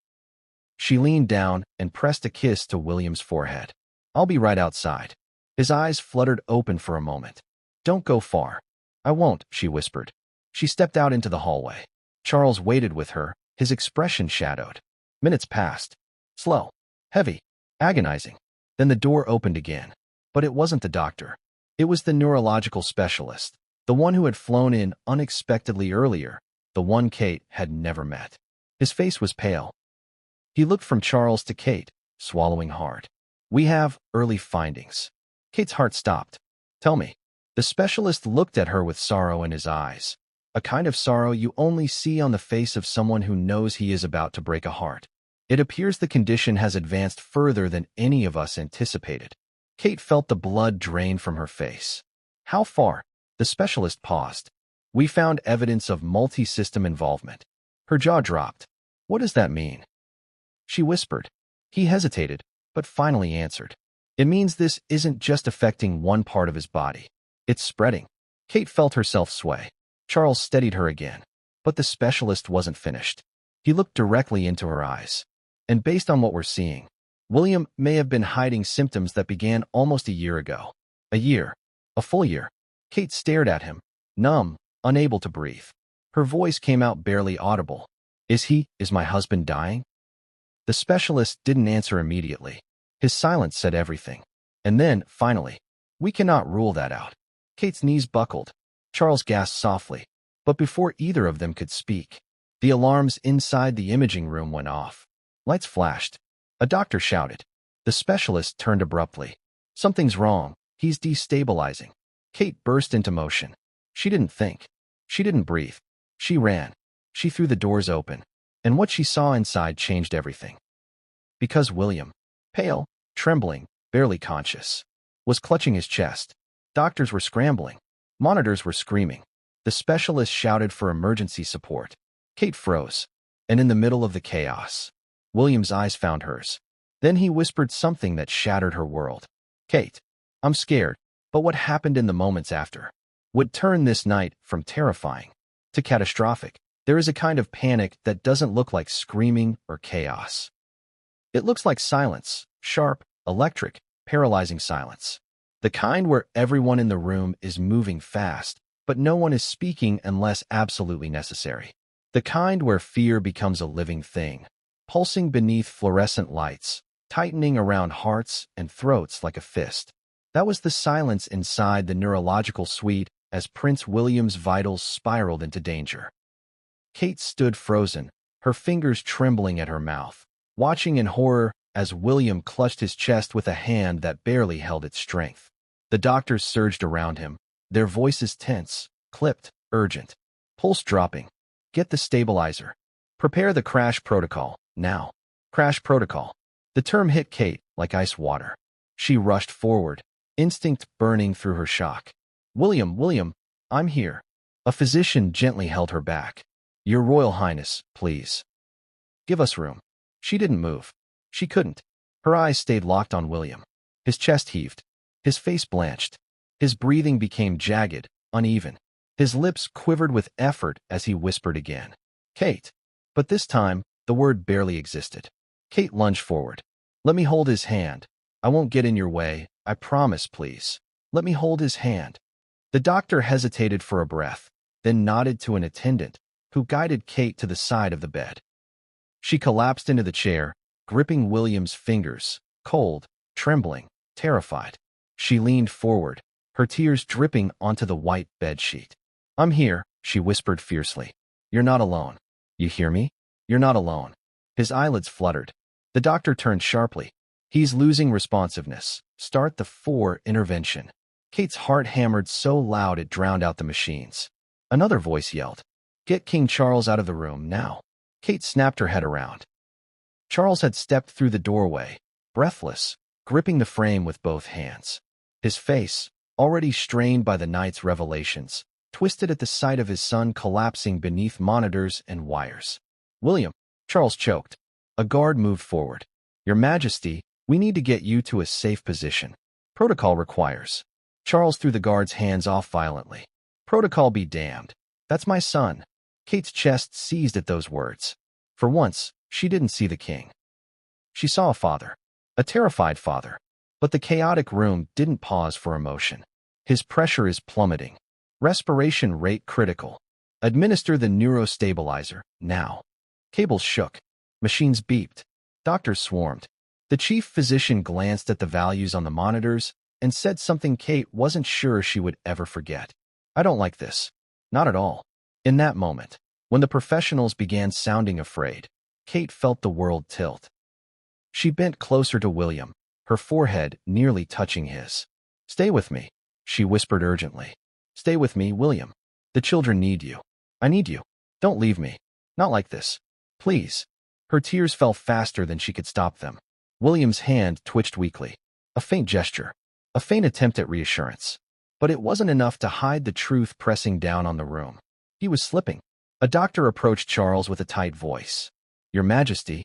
She leaned down and pressed a kiss to William's forehead. I'll be right outside. His eyes fluttered open for a moment. Don't go far. I won't, she whispered. She stepped out into the hallway. Charles waited with her, his expression shadowed. Minutes passed. Slow, heavy, agonizing. Then the door opened again. But it wasn't the doctor. It was the neurological specialist, the one who had flown in unexpectedly earlier, the one Kate had never met. His face was pale. He looked from Charles to Kate, swallowing hard. We have early findings. Kate's heart stopped. Tell me. The specialist looked at her with sorrow in his eyes, a kind of sorrow you only see on the face of someone who knows he is about to break a heart. It appears the condition has advanced further than any of us anticipated. Kate felt the blood drain from her face. How far? The specialist paused. We found evidence of multi-system involvement. Her jaw dropped. What does that mean? She whispered. He hesitated, but finally answered. It means this isn't just affecting one part of his body. It's spreading. Kate felt herself sway. Charles steadied her again. But the specialist wasn't finished. He looked directly into her eyes. And based on what we're seeing, William may have been hiding symptoms that began almost a year ago. A year. A full year. Kate stared at him, numb, unable to breathe. Her voice came out barely audible. Is my husband dying? The specialist didn't answer immediately. His silence said everything. And then, finally, we cannot rule that out. Kate's knees buckled. Charles gasped softly. But before either of them could speak, the alarms inside the imaging room went off. Lights flashed. A doctor shouted. The specialist turned abruptly. Something's wrong. He's destabilizing. Kate burst into motion. She didn't think. She didn't breathe. She ran. She threw the doors open. And what she saw inside changed everything. Because William, pale, trembling, barely conscious, was clutching his chest. Doctors were scrambling. Monitors were screaming. The specialist shouted for emergency support. Kate froze. And in the middle of the chaos, William's eyes found hers. Then he whispered something that shattered her world. Kate, I'm scared, but what happened in the moments after would turn this night from terrifying to catastrophic. There is a kind of panic that doesn't look like screaming or chaos. It looks like silence, sharp, electric, paralyzing silence. The kind where everyone in the room is moving fast, but no one is speaking unless absolutely necessary. The kind where fear becomes a living thing, pulsing beneath fluorescent lights, tightening around hearts and throats like a fist. That was the silence inside the neurological suite as Prince William's vitals spiraled into danger. Kate stood frozen, her fingers trembling at her mouth, watching in horror as William clutched his chest with a hand that barely held its strength. The doctors surged around him, their voices tense, clipped, urgent. Pulse dropping. Get the stabilizer. Prepare the crash protocol, now. Crash protocol. The term hit Kate like ice water. She rushed forward, instinct burning through her shock. William, I'm here. A physician gently held her back. Your Royal Highness, please. Give us room. She didn't move. She couldn't. Her eyes stayed locked on William. His chest heaved. His face blanched. His breathing became jagged, uneven. His lips quivered with effort as he whispered again. Kate. But this time, the word barely existed. Kate lunged forward. Let me hold his hand. I won't get in your way. I promise, please. Let me hold his hand. The doctor hesitated for a breath, then nodded to an attendant, who guided Kate to the side of the bed. She collapsed into the chair, gripping William's fingers, cold, trembling, terrified. She leaned forward, her tears dripping onto the white bedsheet. I'm here, she whispered fiercely. You're not alone. You hear me? You're not alone. His eyelids fluttered. The doctor turned sharply. He's losing responsiveness. Start the 4 intervention. Kate's heart hammered so loud it drowned out the machines. Another voice yelled. Get King Charles out of the room, now. Kate snapped her head around. Charles had stepped through the doorway, breathless, gripping the frame with both hands. His face, already strained by the night's revelations, twisted at the sight of his son collapsing beneath monitors and wires. William, Charles choked. A guard moved forward. Your Majesty, we need to get you to a safe position. Protocol requires. Charles threw the guard's hands off violently. Protocol be damned. That's my son. Kate's chest seized at those words. For once, she didn't see the king. She saw a father, a terrified father. But the chaotic room didn't pause for emotion. His pressure is plummeting. Respiration rate critical. Administer the neurostabilizer, now. Cables shook. Machines beeped. Doctors swarmed. The chief physician glanced at the values on the monitors and said something Kate wasn't sure she would ever forget. I don't like this. Not at all. In that moment, when the professionals began sounding afraid, Kate felt the world tilt. She bent closer to William, her forehead nearly touching his. Stay with me, she whispered urgently. Stay with me, William. The children need you. I need you. Don't leave me. Not like this. Please. Her tears fell faster than she could stop them. William's hand twitched weakly. A faint gesture. A faint attempt at reassurance. But it wasn't enough to hide the truth pressing down on the room. He was slipping. A doctor approached Charles with a tight voice. Your Majesty,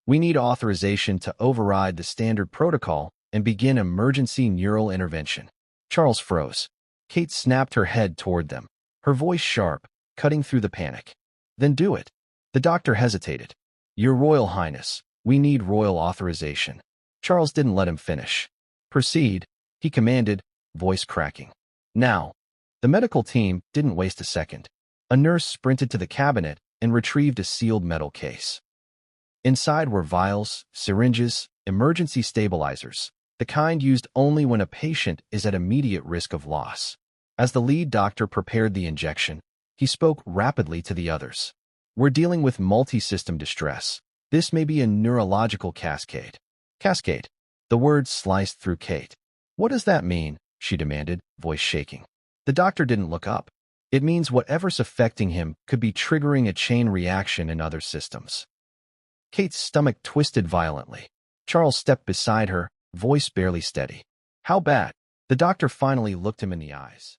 we need authorization to override the standard protocol and begin emergency neural intervention. Charles froze. Kate snapped her head toward them, her voice sharp, cutting through the panic. Then do it. The doctor hesitated. Your Royal Highness, we need royal authorization. Charles didn't let him finish. Proceed, he commanded, voice cracking. Now. The medical team didn't waste a second. A nurse sprinted to the cabinet and retrieved a sealed metal case. Inside were vials, syringes, emergency stabilizers, the kind used only when a patient is at immediate risk of loss. As the lead doctor prepared the injection, he spoke rapidly to the others. We're dealing with multi-system distress. This may be a neurological cascade. Cascade. The word sliced through Kate. What does that mean? She demanded, voice shaking. The doctor didn't look up. It means whatever's affecting him could be triggering a chain reaction in other systems. Kate's stomach twisted violently. Charles stepped beside her, voice barely steady. How bad? The doctor finally looked him in the eyes.